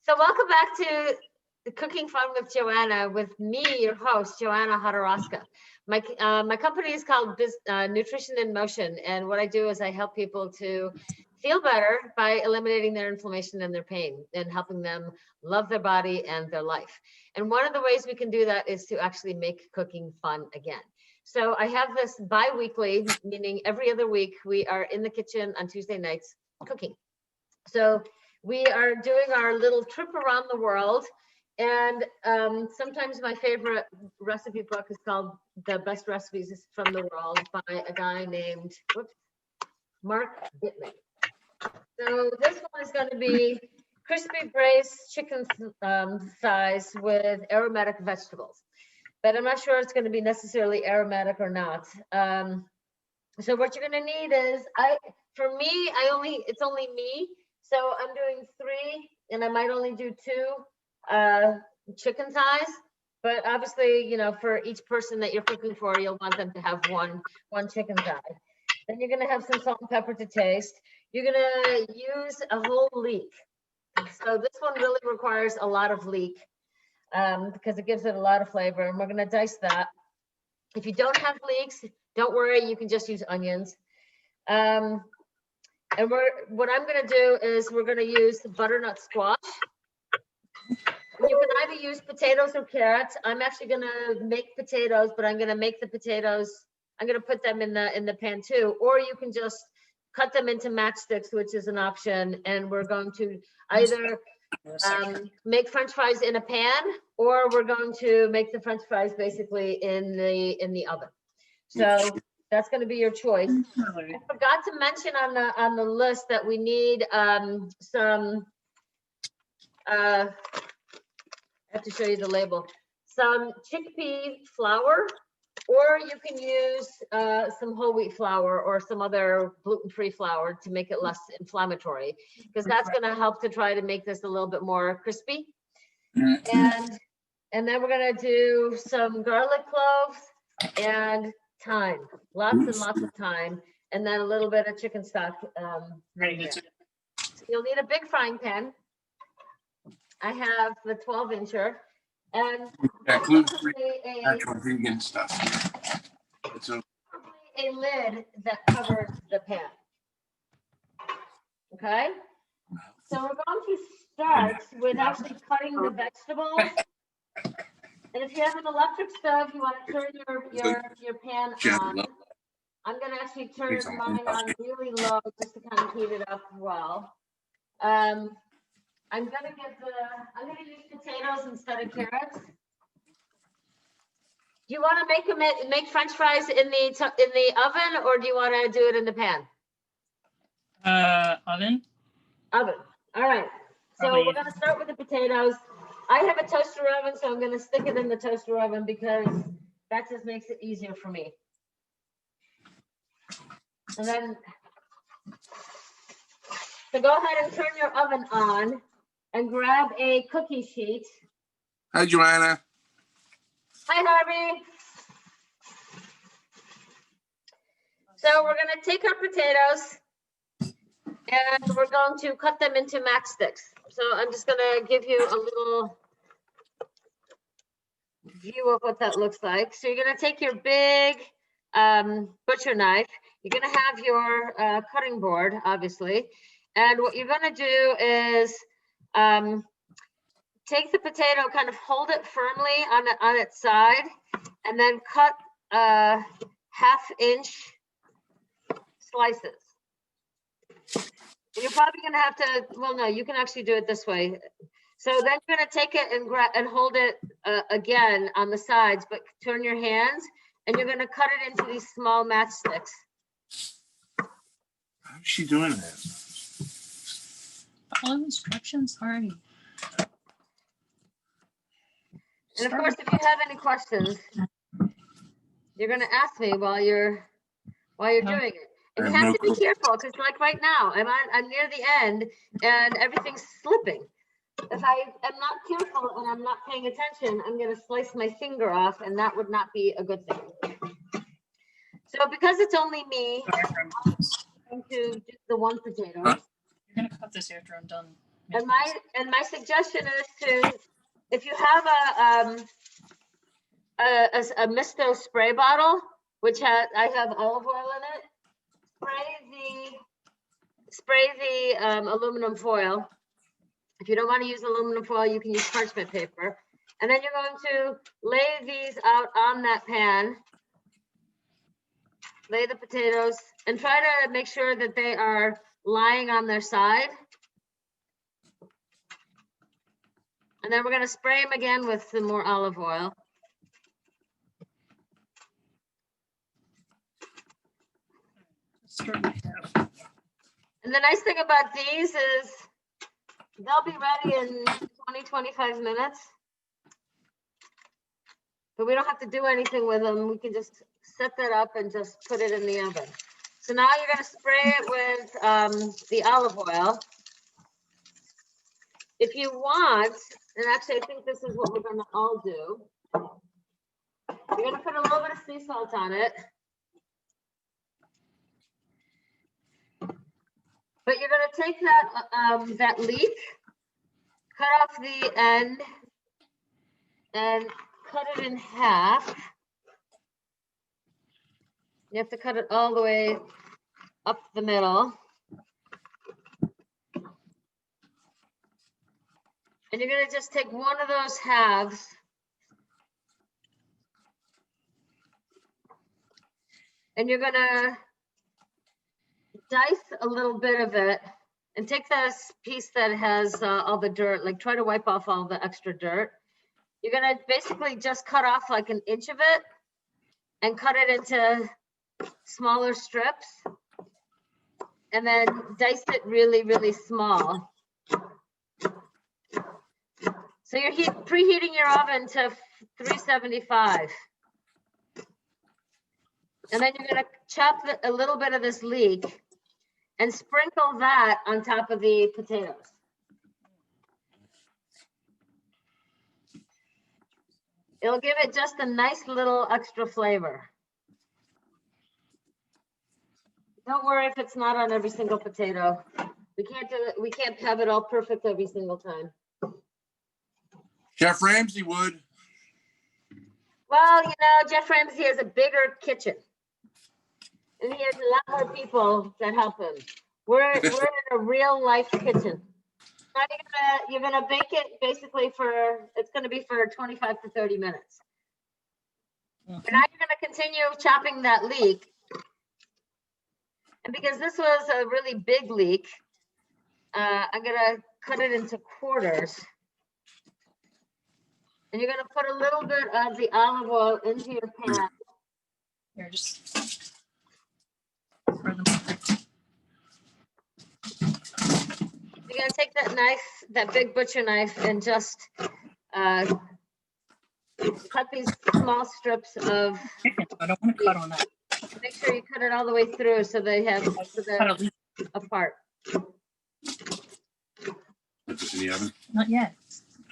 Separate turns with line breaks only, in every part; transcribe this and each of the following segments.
So welcome back to the Cooking Fun with Joanna, with me, your host, Joanna Hodorowska. My company is called Nutrition in Motion, and what I do is I help people to feel better by eliminating their inflammation and their pain and helping them love their body and their life. And one of the ways we can do that is to actually make cooking fun again. So I have this bi-weekly, meaning every other week, we are in the kitchen on Tuesday nights cooking. So we are doing our little trip around the world. And sometimes my favorite recipe book is called The Best Recipes from the World by a guy named Mark Bittman. So this one is going to be crispy braised chicken thighs with aromatic vegetables. But I'm not sure it's going to be necessarily aromatic or not. So what you're going to need is, for me, it's only me. So I'm doing 3, and I might only do 2 chicken thighs. But obviously, you know, for each person that you're cooking for, you'll want them to have one chicken thigh. Then you're going to have some salt and pepper to taste. You're going to use a whole leek. So this one really requires a lot of leek because it gives it a lot of flavor. And we're going to dice that. If you don't have leeks, don't worry. You can just use onions. And what I'm going to do is we're going to use butternut squash. You can either use potatoes or carrots. I'm actually going to make potatoes, but I'm going to make the potatoes, I'm going to put them in the pan too. Or you can just cut them into matchsticks, which is an option. And we're going to either make French fries in a pan, or we're going to make the French fries basically in the oven. So that's going to be your choice. I forgot to mention on the list that we need some. I have to show you the label. Some chickpea flour, or you can use some whole wheat flour or some other gluten-free flour to make it less inflammatory, because that's going to help to try to make this a little bit more crispy. And then we're going to do some garlic cloves and thyme, lots and lots of thyme, and then a little bit of chicken stock. So you'll need a big frying pan. I have the 12-incher, and
actual vegan stuff. It's
a lid that covers the pan. Okay, so we're going to start with actually cutting the vegetables. And if you have an electric stove, you want to turn your pan on. I'm going to actually turn mine on really low just to kind of heat it up well. I'm going to use potatoes instead of carrots. Do you want to make French fries in the oven, or do you want to do it in the pan?
Oven.
Oven. All right. So we're going to start with the potatoes. I have a toaster oven, so I'm going to stick it in the toaster oven because that just makes it easier for me. And then, so go ahead and turn your oven on and grab a cookie sheet.
Hi, Joanna.
Hi, Harvey. So we're going to take our potatoes and we're going to cut them into matchsticks. So I'm just going to give you a little view of what that looks like. So you're going to take your big butcher knife. You're going to have your cutting board, obviously. And what you're going to do is take the potato, kind of hold it firmly on its side, and then cut 1/2-inch slices. You're probably going to have to, well, no, you can actually do it this way. So then you're going to take it and hold it again on the sides, but turn your hands, and you're going to cut it into these small matchsticks.
How's she doing that?
Follow instructions, already.
And of course, if you have any questions, you're going to ask me while you're doing it. And you have to be careful, because like right now, I'm near the end and everything's slipping. If I am not careful and I'm not paying attention, I'm going to slice my finger off, and that would not be a good thing. So because it's only me, I'm going to do the one potato.
You're going to cut this after I'm done.
And my suggestion is to, if you have a Misto spray bottle, which I have olive oil in it, spray the aluminum foil. If you don't want to use aluminum foil, you can use parchment paper. And then you're going to lay these out on that pan. Lay the potatoes and try to make sure that they are lying on their side. And then we're going to spray them again with some more olive oil. And the nice thing about these is they'll be ready in 20-25 minutes. But we don't have to do anything with them. We can just set that up and just put it in the oven. So now you're going to spray it with the olive oil. If you want, and actually I think this is what we're going to all do. You're going to put a little bit of sea salt on it. But you're going to take that leek, cut off the end, and cut it in half. You have to cut it all the way up the middle. And you're going to just take one of those halves and you're going to dice a little bit of it and take this piece that has all the dirt, like try to wipe off all the extra dirt. You're going to basically just cut off like an inch of it and cut it into smaller strips and then dice it really, really small. So you're preheating your oven to 375. And then you're going to chop a little bit of this leek and sprinkle that on top of the potatoes. It'll give it just a nice little extra flavor. Don't worry if it's not on every single potato. We can't do it. We can't have it all perfect every single time.
Chef Ramsay would.
Well, you know, Chef Ramsay has a bigger kitchen. And he has a lot more people that help him. We're in a real life kitchen. Now you're gonna bake it basically it's gonna be for 25 to 30 minutes. And now you're gonna continue chopping that leek. And because this was a really big leek, I'm gonna cut it into quarters. And you're gonna put a little bit of the olive oil into your pan.
Here, just
You're gonna take that knife, that big butcher knife, and just cut these small strips of.
I don't want to cut on that.
Make sure you cut it all the way through so they're apart.
Put this in the oven.
Not yet.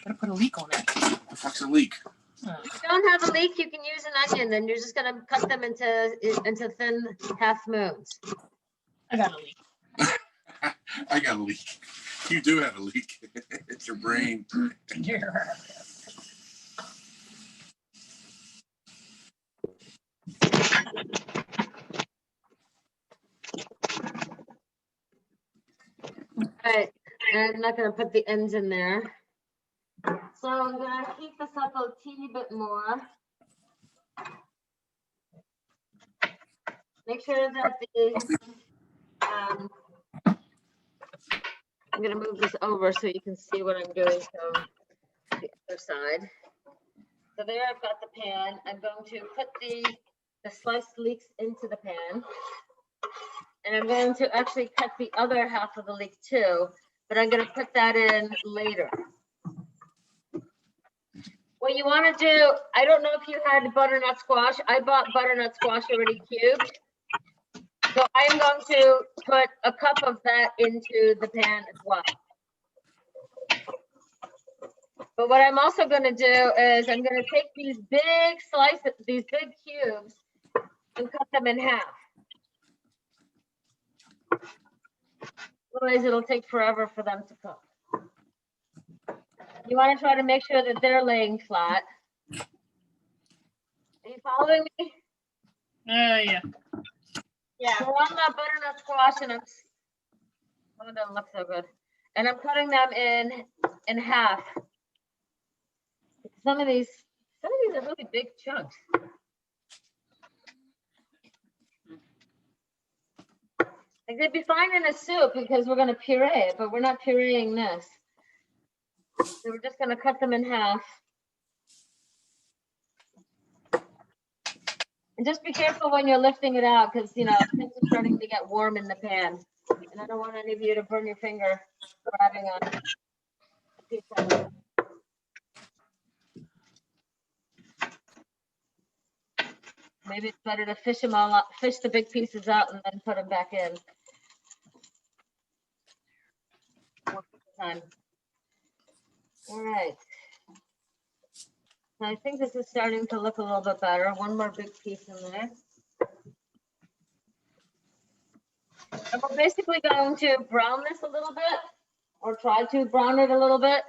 Gotta put a leek on it.
What the fuck's a leek?
If you don't have a leek, you can use an onion. Then you're just gonna cut them into thin half moons.
I got a leek.
I got a leak. You do have a leak. It's your brain.
Yeah.
Right, and I'm not gonna put the ends in there. So I'm gonna heat this up a teeny bit more. Make sure that I'm gonna move this over so you can see what I'm doing from the other side. So there I've got the pan. I'm going to put the sliced leeks into the pan. And I'm going to actually cut the other half of the leek too, but I'm gonna put that in later. What you wanna do, I don't know if you had butternut squash. I bought butternut squash already cubed. So I'm going to put a cup of that into the pan as well. But what I'm also gonna do is I'm gonna take these big slices, these big cubes, and cut them in half. Otherwise, it'll take forever for them to cook. You want to try to make sure that they're laying flat. Are you following me?
Yeah.
Yeah. So on the butternut squash, and oh, it doesn't look so good. And I'm cutting them in half. Some of these are really big chunks. Like they'd be fine in a soup because we're gonna puree it, but we're not pureeing this. So we're just gonna cut them in half. And just be careful when you're lifting it out because, you know, things are starting to get warm in the pan. And I don't want any of you to burn your finger grabbing on a piece of it. Maybe it's better to fish them all up, fish the big pieces out and then put them back in. One at a time. All right. I think this is starting to look a little bit better. One more big piece in there. And we're basically going to brown this a little bit, or try to brown it a little bit.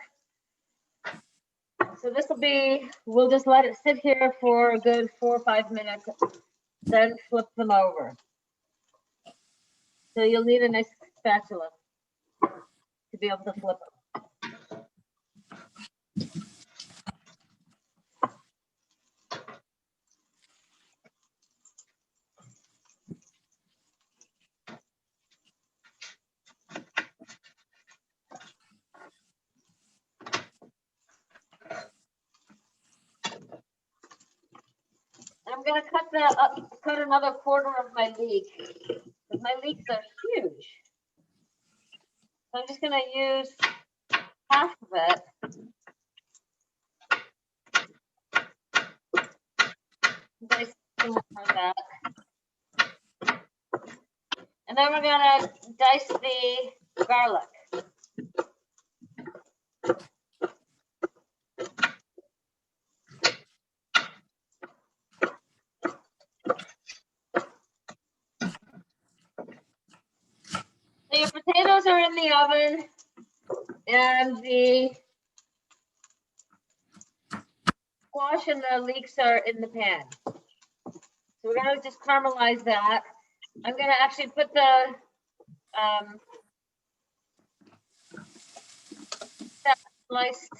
So this will be, we'll just let it sit here for a good 4 or 5 minutes, then flip them over. So you'll need a nice spatula to be able to flip them. I'm gonna cut that up, cut another quarter of my leek. My leeks are huge. So I'm just gonna use half of it. Dice some more of that. And then we're gonna dice the garlic. So your potatoes are in the oven and the squash and the leeks are in the pan. So we're gonna just caramelize that. I'm gonna actually put the sliced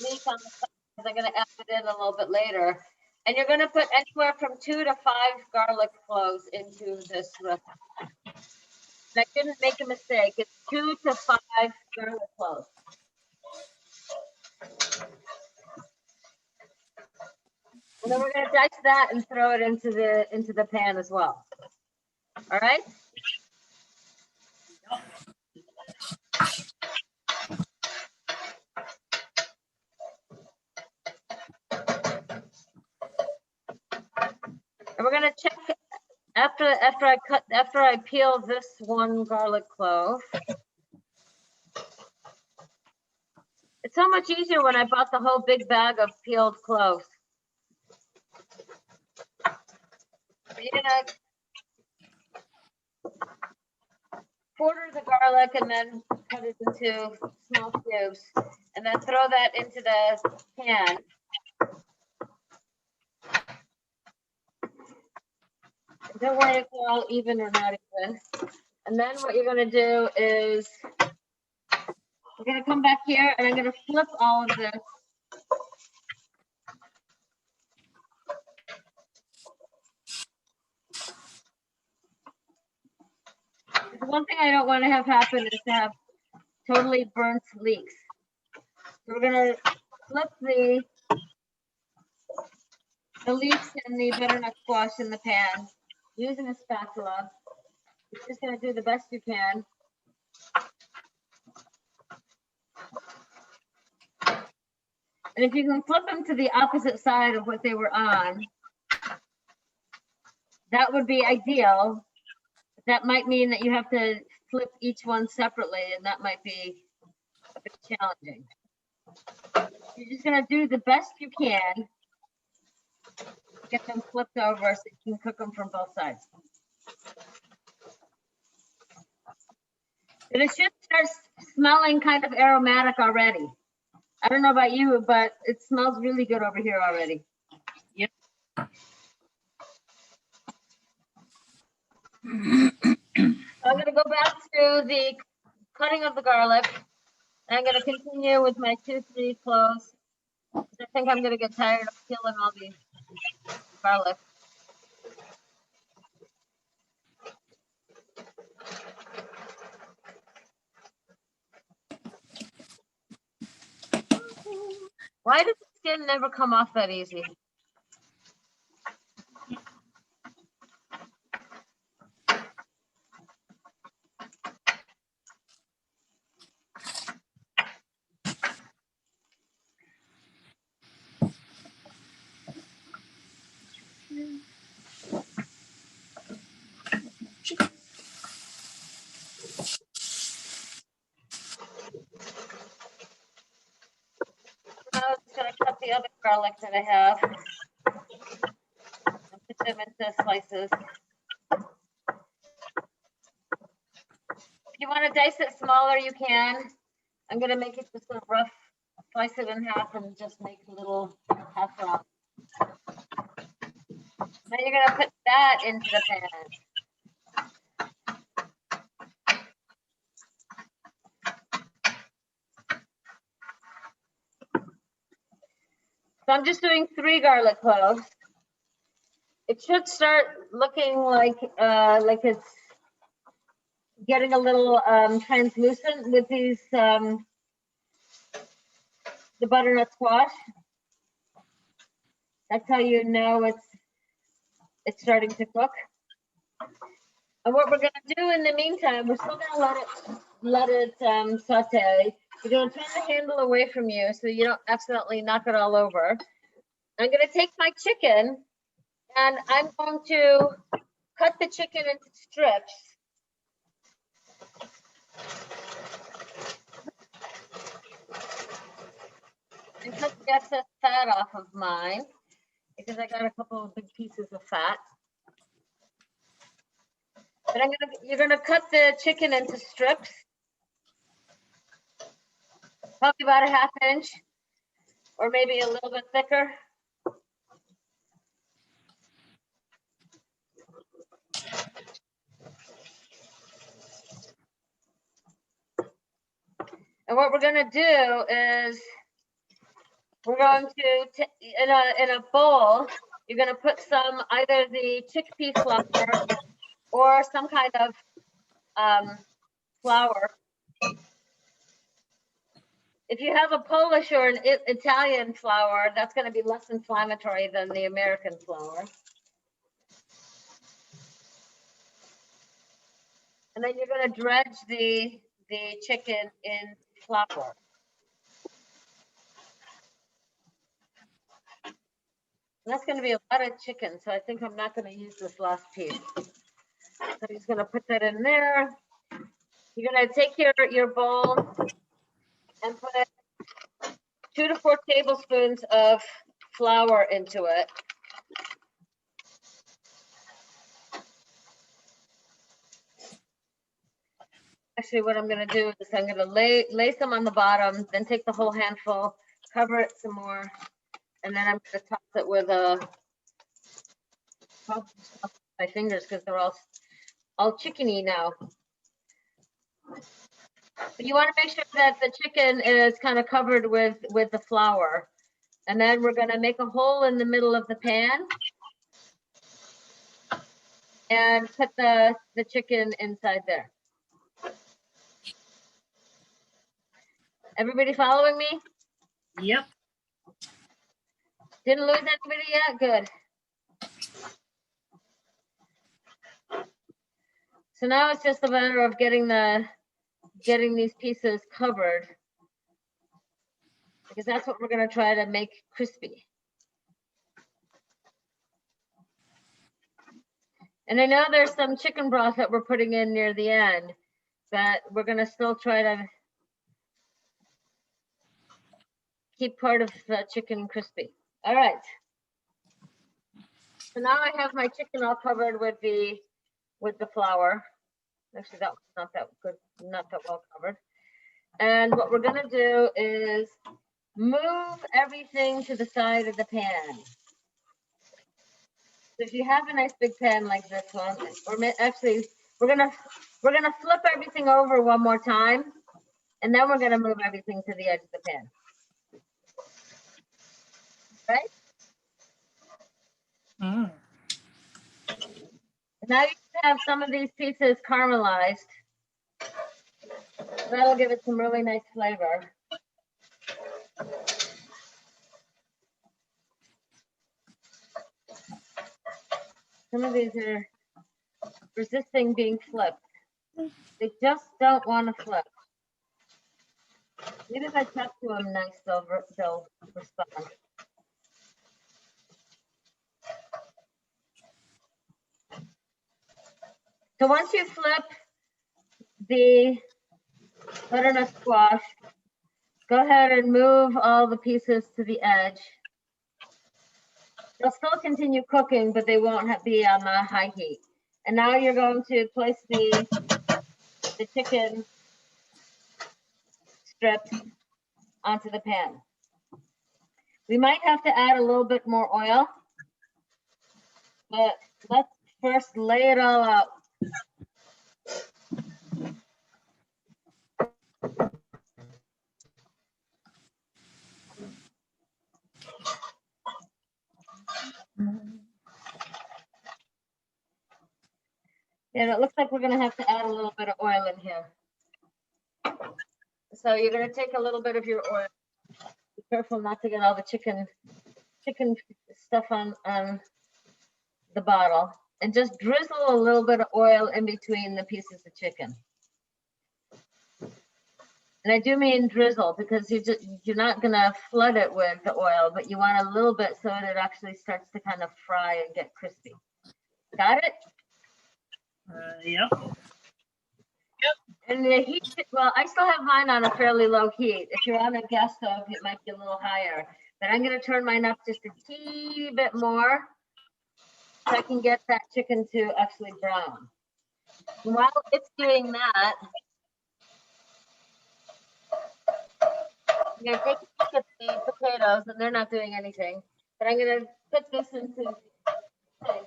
leek on the side because I'm gonna add it in a little bit later. And you're gonna put anywhere from 2 to 5 garlic cloves into this recipe. And I didn't make a mistake. It's 2 to 5 garlic cloves. And then we're gonna dice that and throw it into the pan as well. All right. And we're gonna check after I peel this one garlic clove. It's so much easier when I bought the whole big bag of peeled cloves. You're gonna quarter the garlic and then cut it into small cubes, and then throw that into the pan. Don't worry if they're all even or not even. And then what you're gonna do is we're gonna come back here and I'm gonna flip all of this. The one thing I don't want to have happen is to have totally burnt leeks. So we're gonna flip the leeks and the butternut squash in the pan using a spatula. You're just gonna do the best you can. And if you can flip them to the opposite side of what they were on, that would be ideal. That might mean that you have to flip each one separately, and that might be a bit challenging. You're just gonna do the best you can. Get them flipped over so you can cook them from both sides. And it should start smelling kind of aromatic already. I don't know about you, but it smells really good over here already.
Yep.
I'm gonna go back to the cutting of the garlic. I'm gonna continue with my 2-3 cloves. I think I'm gonna get tired of peeling all the garlic. Why does the skin never come off that easy? Now I'm just gonna cut the other garlic that I have and put them into slices. If you want to dice it smaller, you can. I'm gonna make it just a rough, slice it in half and just make little half round. Then you're gonna put that into the pan. So I'm just doing 3 garlic cloves. It should start looking like it's getting a little translucent with these the butternut squash. That's how you know it's starting to cook. And what we're gonna do in the meantime, we're still gonna let it saute. You're gonna turn the handle away from you so you don't accidentally knock it all over. I'm gonna take my chicken and I'm going to cut the chicken into strips. And cut the excess fat off of mine because I got a couple of big pieces of fat. But you're gonna cut the chicken into strips, probably about a 1/2 inch or maybe a little bit thicker. And what we're gonna do is we're going to, in a bowl, you're gonna put some, either the chickpea flour or some kind of flour. If you have a Polish or an Italian flour, that's gonna be less inflammatory than the American flour. And then you're gonna dredge the chicken in flour. That's gonna be a lot of chicken, so I think I'm not gonna use this last piece. So I'm just gonna put that in there. You're gonna take your bowl and put 2 to 4 tablespoons of flour into it. Actually, what I'm gonna do is I'm gonna lay some on the bottom, then take the whole handful, cover it some more, and then I'm gonna toss it with my fingers because they're all chickeny now. But you want to make sure that the chicken is kind of covered with the flour. And then we're gonna make a hole in the middle of the pan and put the chicken inside there. Everybody following me?
Yep.
Didn't lose anybody yet? Good. So now it's just a matter of getting these pieces covered, because that's what we're gonna try to make crispy. And I know there's some chicken broth that we're putting in near the end, but we're gonna still try to keep part of the chicken crispy. All right. So now I have my chicken all covered with the flour. Actually, that was not that good, not that well covered. And what we're gonna do is move everything to the side of the pan. So if you have a nice big pan like this one, or actually, we're gonna flip everything over one more time, and then we're gonna move everything to the edge of the pan. Right?
Mm.
Now you have some of these pieces caramelized. That'll give it some really nice flavor. Some of these are resisting being flipped. They just don't want to flip. Maybe if I talk to them nice, they'll respond. So once you flip the butternut squash, go ahead and move all the pieces to the edge. They'll still continue cooking, but they won't be on the high heat. And now you're going to place the chicken strips onto the pan. We might have to add a little bit more oil, but let's first lay it all out. And it looks like we're gonna have to add a little bit of oil in here. So you're gonna take a little bit of your oil. Be careful not to get all the chicken stuff on the bottle, and just drizzle a little bit of oil in between the pieces of chicken. And I do mean drizzle, because you're not gonna flood it with the oil, but you want a little bit so that it actually starts to kind of fry and get crispy. Got it?
Yep.
And the heat, well, I still have mine on a fairly low heat. If you're on a gas stove, it might be a little higher. But I'm gonna turn mine up just a teeny bit more so I can get that chicken to actually brown. And while it's doing that, I'm gonna take a look at the potatoes, and they're not doing anything. But I'm gonna put this into the thing.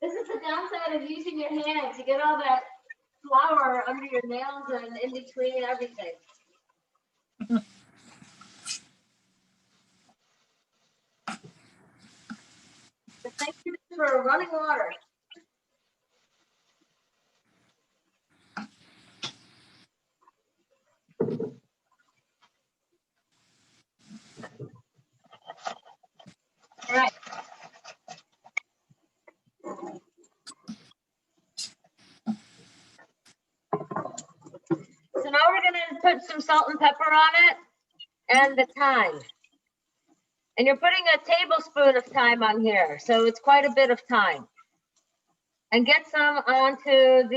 This is the downside of using your hands. You get all that flour under your nails and in between everything. But thank you for running water. All right. So now we're gonna put some salt and pepper on it and the thyme. And you're putting a tablespoon of thyme on here, so it's quite a bit of thyme. And get some onto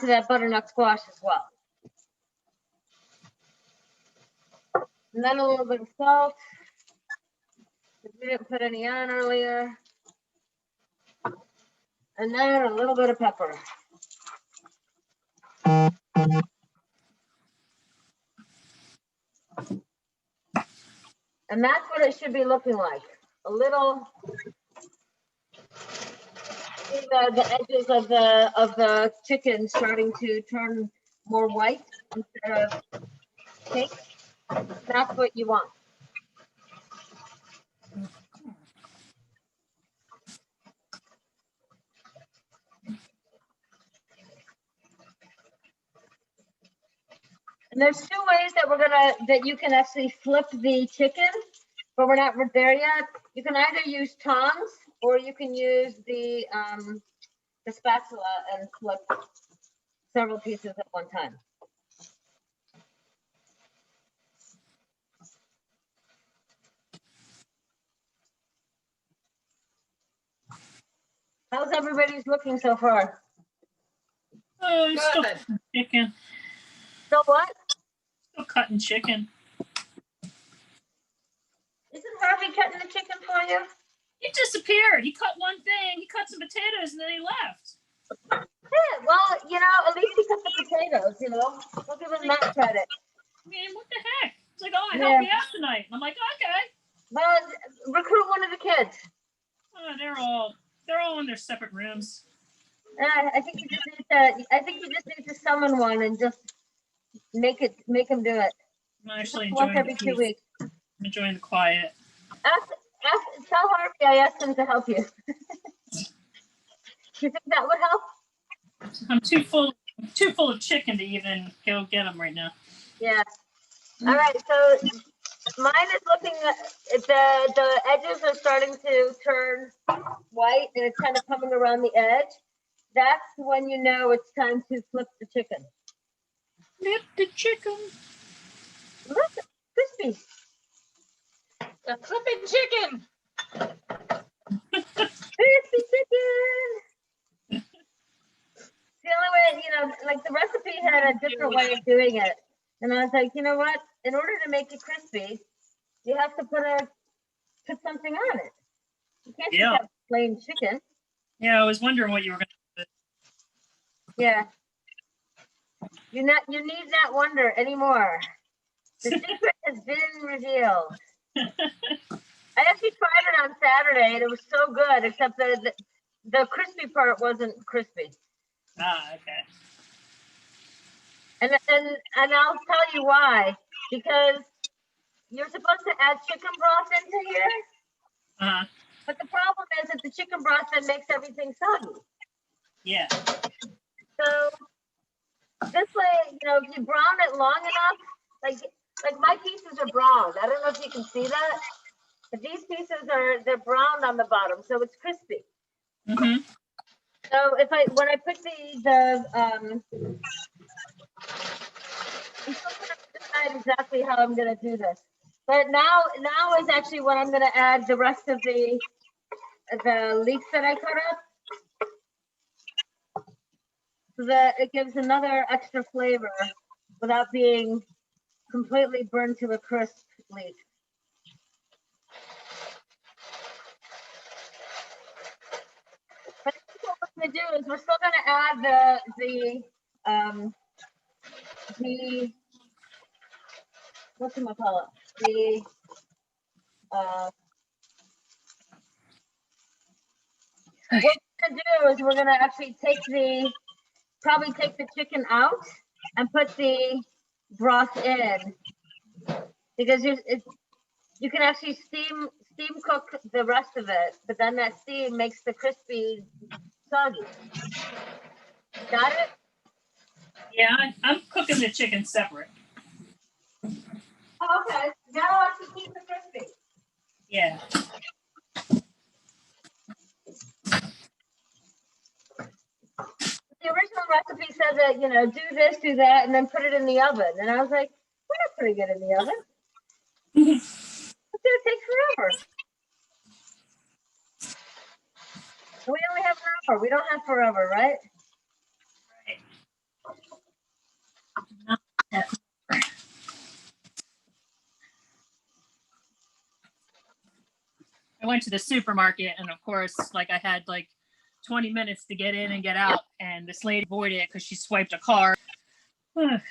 that butternut squash as well. And then a little bit of salt. We didn't put any on earlier. And then a little bit of pepper. And that's what it should be looking like. A little, see the edges of the chicken starting to turn more white instead of pink. That's what you want. And there's two ways that you can actually flip the chicken, but we're not there yet. You can either use tongs or you can use the spatula and flip several pieces at one time. How's everybody's looking so far?
Oh, still
Good.
cutting chicken.
So what?
Still cutting chicken.
Isn't Harvey cutting the chicken for you?
He disappeared. He cut one thing. He cut some potatoes and then he left.
Yeah, well, at least he cut the potatoes, We'll give him that credit.
I mean, what the heck? It's like, oh, I
Yeah.
helped you out tonight. I'm like, okay.
Well, recruit one of the kids.
Oh, they're all in their separate rooms.
I think you just need to summon one and just make him do it.
I'm actually
Once
enjoying
every
the
2
peace.
weeks.
I'm enjoying the quiet.
Tell Harvey I asked him to help you. You think that would help?
I'm too full of chicken to even go get them right now.
Yeah. All right. So mine is looking the edges are starting to turn white and it's kind of coming around the edge. That's when you know it's time to flip the chicken.
Flip the chicken.
Look, crispy.
The flipping chicken.
Crispy chicken. The only way, like the recipe had a different way of doing it. And I was like, you know what? In order to make it crispy, you have to put something on it. You can't just have plain chicken.
Yeah, I was wondering what you were going to do.
Yeah. You need not wonder anymore. The secret has been revealed. I actually tried it on Saturday and it was so good, except the crispy part wasn't crispy.
Ah, okay.
And I'll tell you why. Because you're supposed to add chicken broth into here.
Uh-huh.
But the problem is that the chicken broth then makes everything soggy.
Yeah.
So this way, if you brown it long enough, like my pieces are browned. I don't know if you can see that, but these pieces they're browned on the bottom, so it's crispy.
Mm-hmm.
So when I put I'm still gonna decide exactly how I'm gonna do this. But now is actually when I'm gonna add the rest of the leeks that I cut up, so that it gives another extra flavor without being completely burned to a crisp leek. But what we're gonna do is we're still gonna add the whatchamacallit, what we're gonna do is we're gonna actually probably take the chicken out and put the broth in, because you can actually steam cook the rest of it, but then that steam makes the crispy soggy. Got it?
Yeah, I'm cooking the chicken separate.
Oh, okay. Now I have to keep it crispy.
Yeah.
The original recipe said that, do this, do that, and then put it in the oven. And I was like, we're not putting it in the oven. It's going to take forever. We only have an hour. We don't have forever, right?
I went to the supermarket and of course, I had 20 minutes to get in and get out, and this lady avoided it because she swiped a card. All right.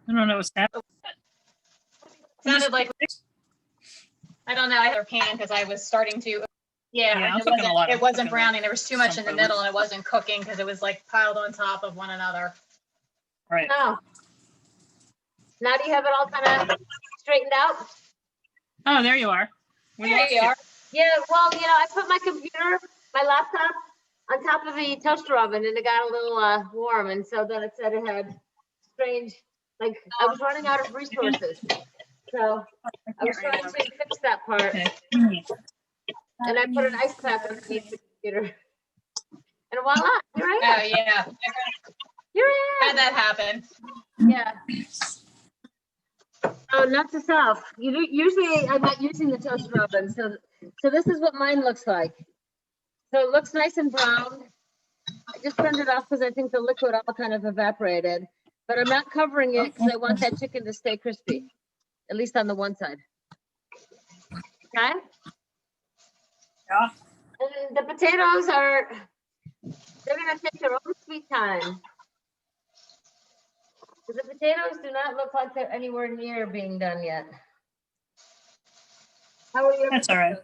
I don't know what's happening.
Sounded like, I don't know, I had a pan because I was starting to,
Yeah, I'm cooking a lot.
it wasn't browning. There was too much in the
some
middle and it wasn't cooking because it was piled on top of one another.
Right.
No. Now do you have it all kind of straightened out?
Oh, there you are. We
There
lost
you are.
Yeah, well, I put my computer, my laptop on top of the toaster oven and it got a little warm. And so then it said it had strange, like I was running out of resources. So I was trying to fix that part.
Okay.
And I put an ice pack underneath the computer. And voila, here I
Oh,
am.
yeah.
Here I
Had
am.
that happen.
Yeah. Oh, not to self. Usually I'm not using the toaster oven. So this is what mine looks like. So it looks nice and brown. I just turned it off because I think the liquid all kind of evaporated. But I'm not covering it because I want that chicken to stay crispy, at least on the one side. Okay?
Yeah.
And the potatoes they're going to take their own sweet time. The potatoes do not look like they're anywhere near being done yet. How are your
That's all right.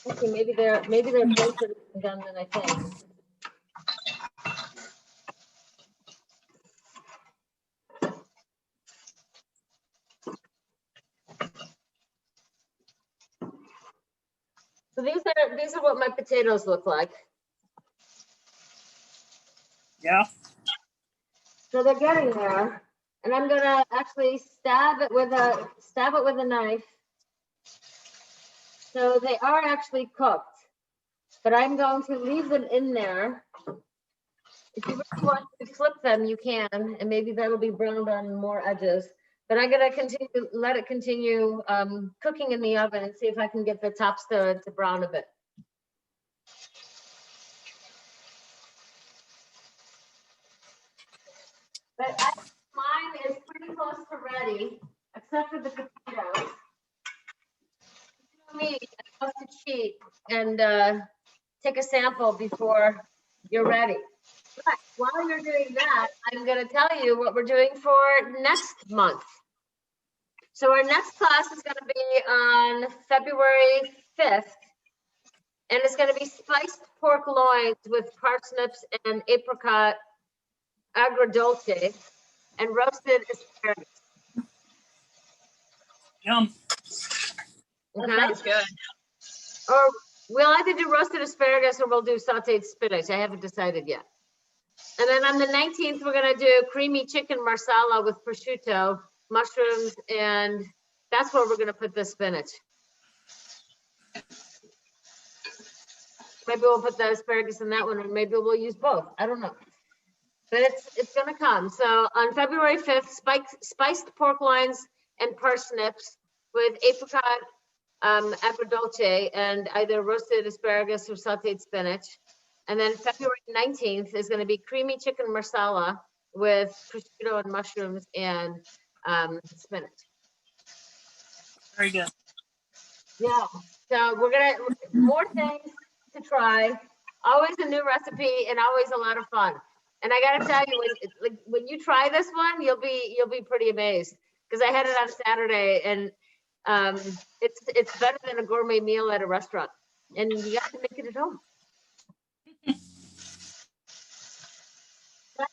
Okay, maybe they're closer to being done than I think. So these are what my potatoes look like.
Yeah.
So they're getting there, and I'm gonna actually stab it with a knife. So they are actually cooked, but I'm going to leave them in there. If you really want to flip them, you can, and maybe that'll be browned on more edges. But I'm gonna let it continue cooking in the oven and see if I can get the tops to brown a bit. But mine is pretty close to ready, except for the potatoes. You know me, I love to cheat and take a sample before you're ready. But while you're doing that, I'm going to tell you what we're doing for next month. So our next class is going to be on February 5th, and it's going to be spiced pork loins with parsnips and apricot agrodolce and roasted asparagus.
Yum.
That
Okay.
sounds good.
Or we'll either do roasted asparagus or we'll do sauteed spinach. I haven't decided yet. And then on the 19th, we're going to do creamy chicken marsala with prosciutto, mushrooms, and that's where we're going to put the spinach. Maybe we'll put the asparagus in that one, or maybe we'll use both. I don't know. But it's going to come. So on February 5th, spiced pork loins and parsnips with apricot agrodolce and either roasted asparagus or sauteed spinach. And then February 19th is going to be creamy chicken marsala with prosciutto and mushrooms and spinach.
Very good.
Yeah. So we're going to more things to try. Always a new recipe and always a lot of fun. And I got to tell you, when you try this one, you'll be pretty amazed because I had it on Saturday and it's better than a gourmet meal at a restaurant, and you got to make it at home. So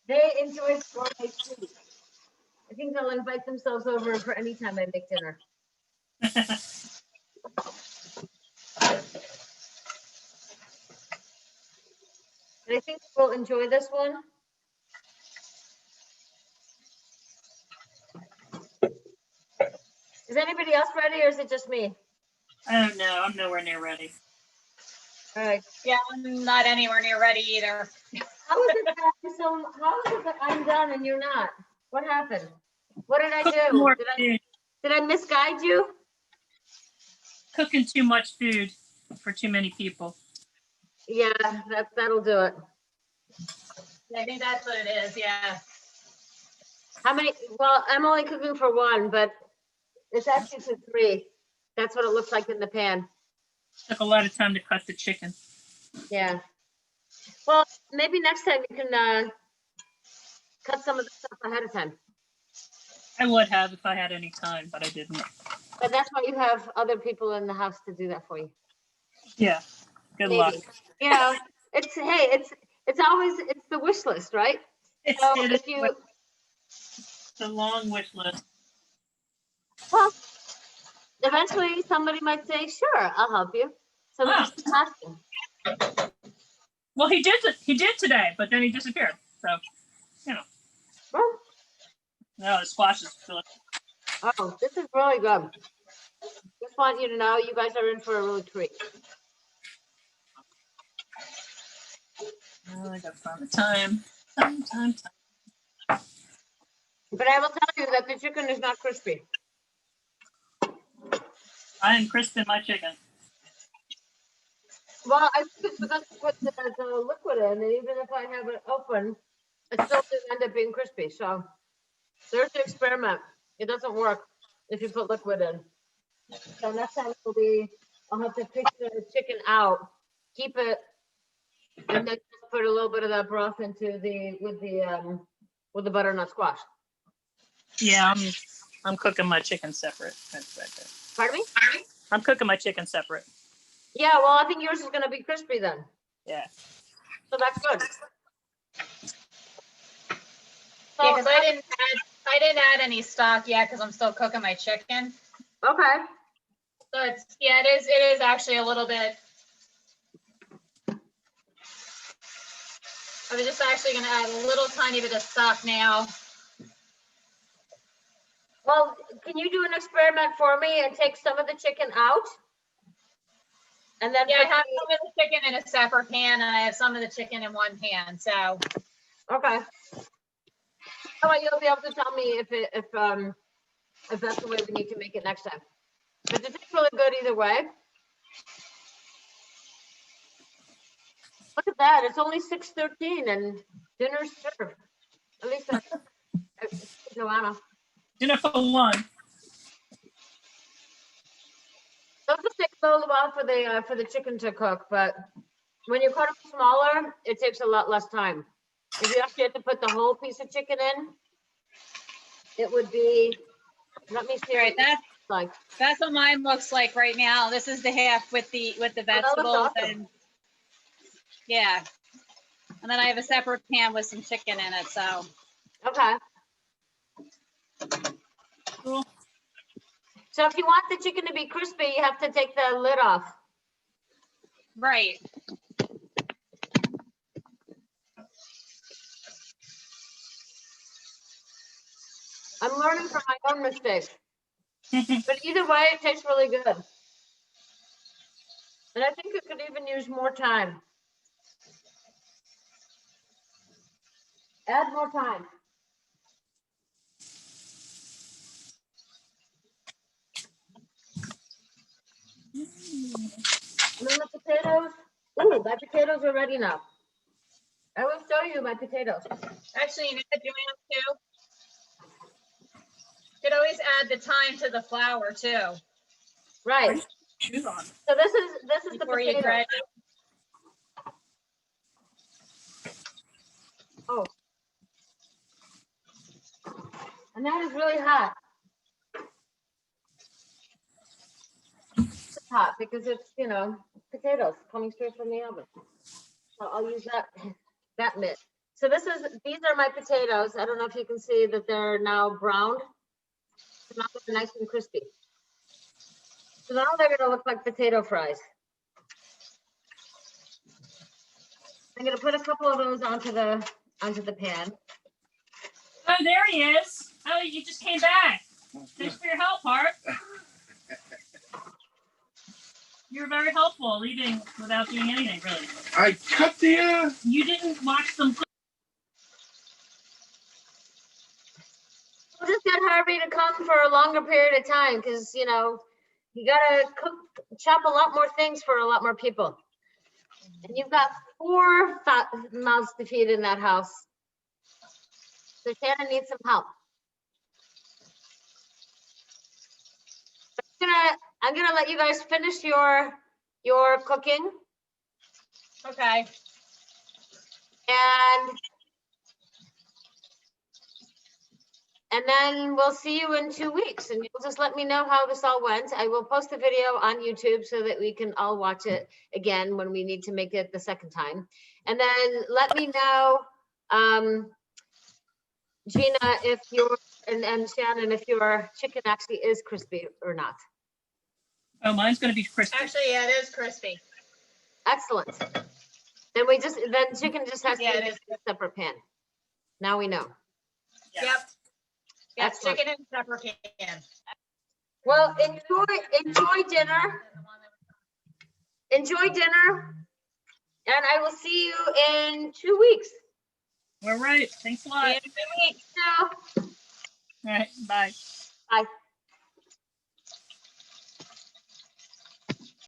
they enjoy gourmet food. I think they'll invite themselves over for any time I make dinner. And I think we'll enjoy this one. Is anybody else ready, or is it just me?
I don't know. I'm nowhere near ready.
All right.
Yeah, I'm not anywhere near ready either.
How is it that I'm done and you're not? What happened? What did I
Cooking
do?
more food.
Did I misguide you?
Cooking too much food for too many people.
Yeah, that'll do it.
I think that's what it is. Yeah.
How many? Well, I'm only cooking for one, but it's actually for three. That's what it looks like in the pan.
Took a lot of time to cut the chicken.
Yeah. Well, maybe next time you can cut some of the stuff ahead of time.
I would have if I had any time, but I didn't.
But that's why you have other people in the house to do that for you.
Yeah. Good
maybe.
luck.
You know, it's always the wish list, right? So
It
if
is
you
a long wish list.
well, eventually somebody might say, "Sure, I'll help you." So we
Ah.
just keep asking.
Well, he did today, but then he disappeared. So,
Well,
no, the squash is delicious.
oh, this is really good. Just want you to know, you guys are in for a real treat.
Oh, I got time.
But I will tell you that the chicken is not crispy.
I am crisping my chicken.
Well, I think it's because I put the liquid in, and even if I have it open, it still didn't end up being crispy. So there's the experiment. It doesn't work if you put liquid in. So next time I'll have to pick the chicken out, keep it, and then just put a little bit of that broth into with the butternut squash.
Yeah, I'm cooking my chicken separate. That's right there.
Pardon me?
I'm cooking my chicken separate.
Yeah, well, I think yours is going to be crispy then.
Yeah.
So that's good. So,
Yeah, because I didn't add any stock yet because I'm still cooking my chicken.
okay.
So it is actually a little bit. I was just actually going to add a little tiny bit of stock now.
Well, can you do an experiment for me and take some of the chicken out? And then
Yeah, I have some of the chicken in a separate pan, and I have some of the chicken in one pan. So
okay. How about you'll be able to tell me if that's the way we need to make it next time. But it tastes really good either way. Look at that! It's only 6:13 and dinner's served. At least that's Joanna.
Dinner for one.
Those will take a little while for the chicken to cook, but when you cut them smaller, it takes a lot less time. If you actually have to put the whole piece of chicken in, it would be. Let me see.
right,
Like
that's what mine looks like right now. This is the half with the vegetables
awesome.
and yeah, and then I have a separate pan with some chicken in it. So
okay.
Cool.
So if you want the chicken to be crispy, you have to take the lid off.
right.
I'm learning from my own mistakes. But either way, it tastes really good. And I think it could even use more time. Add more time. And then the potatoes. Ooh, my potatoes are ready now. I will show you my potatoes.
Actually, you know what, Joanna, too? You could always add the thyme to the flour too.
Right.
Shoes on.
So this is the
Before you
potato.
dredge it.
Oh. And that is really hot. It's hot because it's, potatoes coming straight from the oven. So I'll use that mitt. So these are my potatoes. I don't know if you can see that they're now browned. Now they're nice and crispy. So now they're gonna look like potato fries. I'm gonna put a couple of those onto the pan.
Oh, there he is. Oh, you just came back. Thanks for your help, Hart. You were very helpful leaving without doing anything, really.
I cut the.
You didn't watch them cook.
We'll just get Harvey to come for a longer period of time because, you gotta chop a lot more things for a lot more people. And you've got 4 mouths to feed in that house. So Shannon needs some help. I'm gonna let you guys finish your cooking.
Okay.
And And then we'll see you in 2 weeks, and you'll just let me know how this all went. I will post the video on YouTube so that we can all watch it again when we need to make it the second time. And then let me know, Gina, if your, and Shannon, if your chicken actually is crispy or not.
Oh, mine's gonna be crispy.
Actually, yeah, it is crispy.
Excellent. Then chicken just has to
Yeah,
be
it
in
is.
a separate pan. Now we know.
Yep. Yeah,
Excellent.
chicken in separate can.
Well, enjoy dinner. Enjoy dinner. And I will see you in 2 weeks.
All right. Thanks a lot.
See you in 2 weeks.
Ciao.
All right. Bye.
Bye.